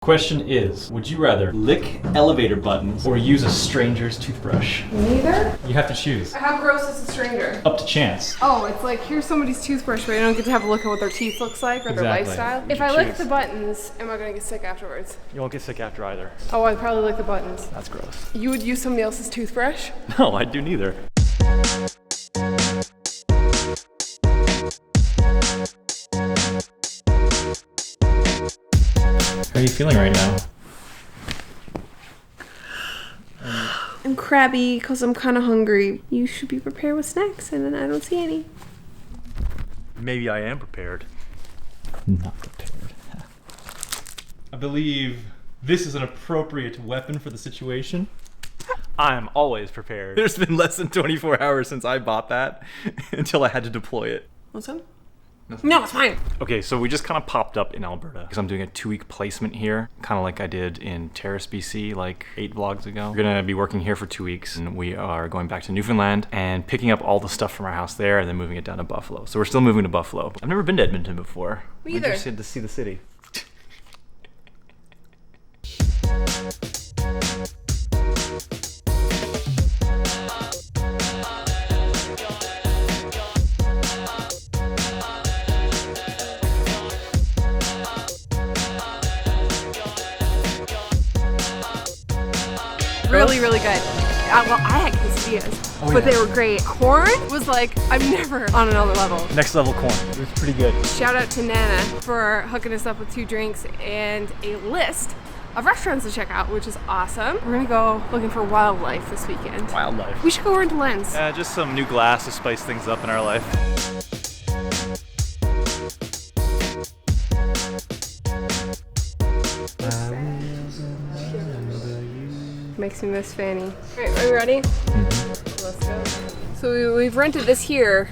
Question is, would you rather lick elevator buttons or use a stranger's toothbrush? Neither? You have to choose. How gross is a stranger? Up to chance. Oh, it's like, here's somebody's toothbrush, but I don't get to have a look at what their teeth looks like or their lifestyle. If I lick the buttons, am I gonna get sick afterwards? You won't get sick after either. Oh, I'd probably lick the buttons. That's gross. You would use somebody else's toothbrush? No, I'd do neither. How are you feeling right now? I'm crabby because I'm kind of hungry. You should be prepared with snacks, and I don't see any. Maybe I am prepared. Not prepared. I believe this is an appropriate weapon for the situation. I am always prepared. There's been less than 24 hours since I bought that until I had to deploy it. What's that? No, it's fine. Okay, so we just kind of popped up in Alberta because I'm doing a 2-week placement here, kind of like I did in Terrace, BC, like 8 vlogs ago. We're gonna be working here for 2 weeks, and we are going back to Newfoundland and picking up all the stuff from our house there and then moving it down to Buffalo. So we're still moving to Buffalo. I've never been to Edmonton before. Me either. I'm interested to see the city. Really good. Well, I had quesadillas, but they were great. Corn was like, I'm never on another level. Next level corn. It was pretty good. Shout out to Nana for hooking us up with 2 drinks and a list of restaurants to check out, which is awesome. We're gonna go looking for wildlife this weekend. Wildlife. We should go rent a lens. Just some new glass to spice things up in our life. Makes me miss Fanny. All right, are you ready? Mm-hmm. Let's go. So we've rented this here,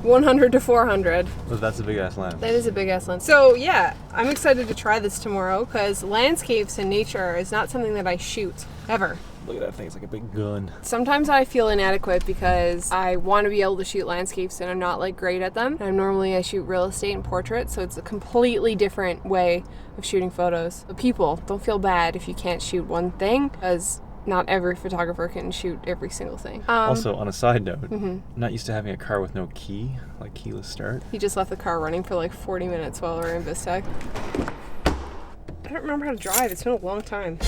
100-400. Well, that's a big ass lens. That is a big ass lens. So yeah, I'm excited to try this tomorrow because landscapes and nature is not something that I shoot, ever. Look at that thing, it's like a big gun. Sometimes I feel inadequate because I want to be able to shoot landscapes and I'm not like great at them. I shoot real estate and portraits, so it's a completely different way of shooting photos. But people, don't feel bad if you can't shoot one thing, because not every photographer can shoot every single thing. Also, on a side note, I'm not used to having a car with no key, like keyless start. He just left the car running for like 40 minutes while we were in Vistek. I don't remember how to drive, it's been a long time.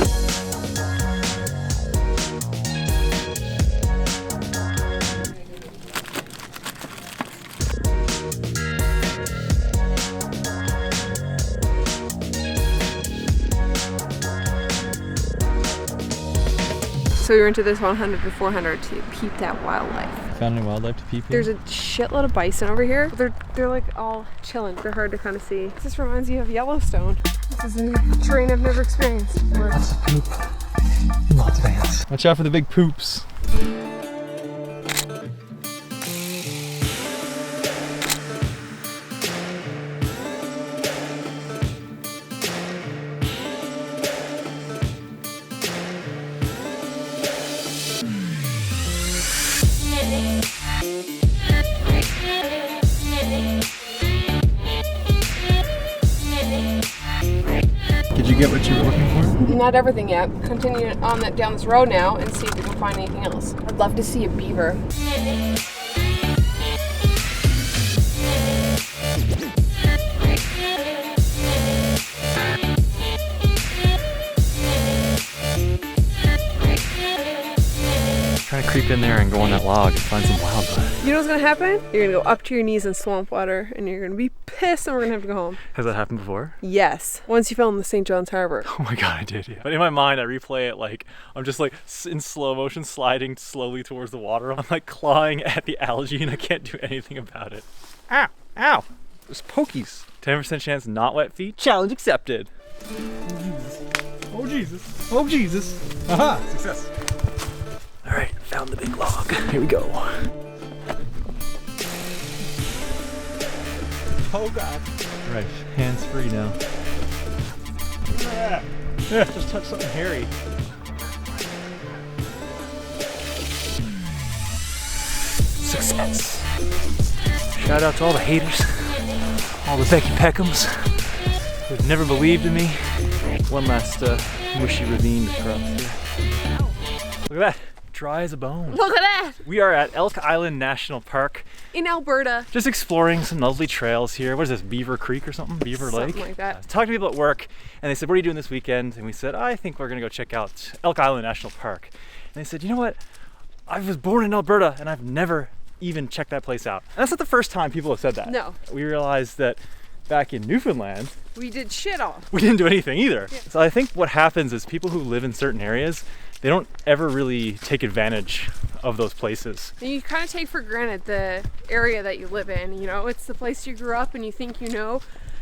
So we went to this 100-400 to peep that wildlife. Found any wildlife to peep here? There's a shitload of bison over here. They're like all chilling. They're hard to kind of see. This reminds you of Yellowstone. This is a terrain I've never experienced. Lots of poop. Lots of ants. Watch out for the big poops. Did you get what you were looking for? Not everything yet. Continue on down this road now and see if we can find anything else. I'd love to see a beaver. Trying to creep in there and go on that log and find some wildlife. You know what's gonna happen? You're gonna go up to your knees in swamp water and you're gonna be pissed and we're gonna have to go home. Has that happened before? Yes. Once you fell in the St. John's Harbor. Oh my god, I did, yeah. But in my mind, I replay it like I'm just like in slow motion sliding slowly towards the water. I'm like clawing at the algae and I can't do anything about it. Ow! Ow! There's pokies. 10% chance not wet feet. Challenge accepted. Oh Jesus. Oh Jesus. Aha! Success. Alright, found the big log. Here we go. Oh god. Alright, hands free now. Yeah, just touch something hairy. Success. Shout out to all the haters, all the Becki Peckhams who've never believed in me. One last mushy ravine to cross here. Look at that, dry as a bone. Look at that! We are at Elk Island National Park. In Alberta. Just exploring some lovely trails here. What is this, Beaver Creek or something? Beaver Lake? Something like that. Talked to people at work and they said, what are you doing this weekend? And we said, I think we're gonna go check out Elk Island National Park. And they said, you know what? I was born in Alberta and I've never even checked that place out. And that's not the first time people have said that. No. We realized that back in Newfoundland, We did shit all. we didn't do anything either. Yeah. So I think what happens is people who live in certain areas, they don't ever really take advantage of those places. And you kind of take for granted the area that you live in. You know, it's the place you grew up and you think you know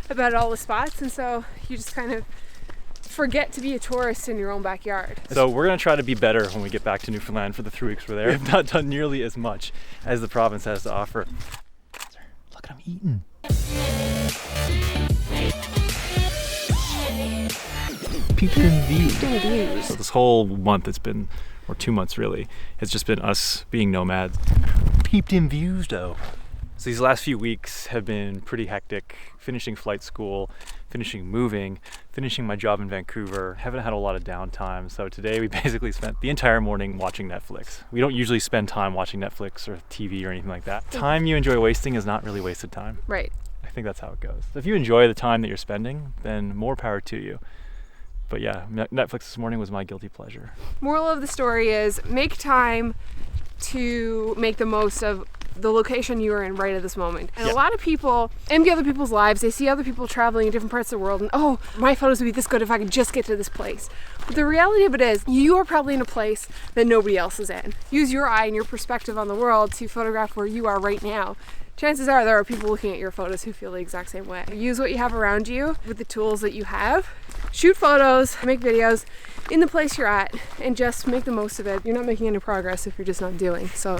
about all the spots. And so you just kind of forget to be a tourist in your own backyard. So we're gonna try to be better when we get back to Newfoundland for the 3 weeks we're there. We have not done nearly as much as the province has to offer. Look at him eating. Peeped in views. So this whole month it's been, or 2 months really, it's just been us being nomads. Peeped in views though. So these last few weeks have been pretty hectic, finishing flight school, finishing moving, finishing my job in Vancouver. Haven't had a lot of downtime, so today we basically spent the entire morning watching Netflix. We don't usually spend time watching Netflix or TV or anything like that. Time you enjoy wasting is not really wasted time. Right. I think that's how it goes. So if you enjoy the time that you're spending, then more power to you. But yeah, Netflix this morning was my guilty pleasure. Moral of the story is make time to make the most of the location you are in right at this moment. And Yeah. a lot of people envy other people's lives. They see other people traveling in different parts of the world and, oh, my photos would be this good if I could just get to this place. But the reality of it is you are probably in a place that nobody else is in. Use your eye and your perspective on the world to photograph where you are right now. Chances are there are people looking at your photos who feel the exact same way. Use what you have around you with the tools that you have. Shoot photos, make videos in the place you're at, and just make the most of it. You're not making any progress if you're just not doing. So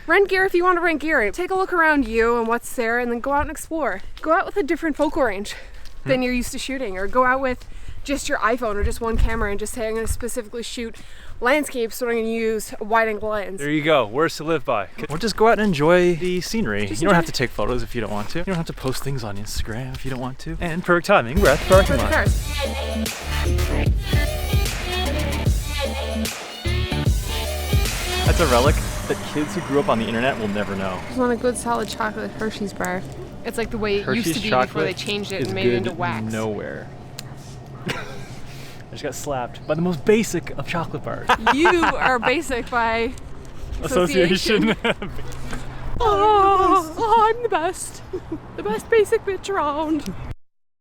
rent gear if you want to rent gear. Take a look around you and what's there, and then go out and explore. Go out with a different focal range than you're used to shooting, or go out with just your iPhone or just one camera and just say, I'm going to specifically shoot landscapes, so I'm going to use a wide angle lens. There you go, words to live by. Or just go out and enjoy the scenery. Just you don't enjoy have to take photos if you don't want to. You don't have to post things on Instagram if you don't want to. And perfect timing, we're at the parking With the lot. cars. That's a relic that kids who grew up on the internet will never know. Just want a good solid chocolate Hershey's bar. It's like the way it used to be before they changed it and made it into wax. Nowhere. I just got slapped by the most basic of chocolate bars. You are basic by Association. Oh, I'm the best. The best basic bitch around.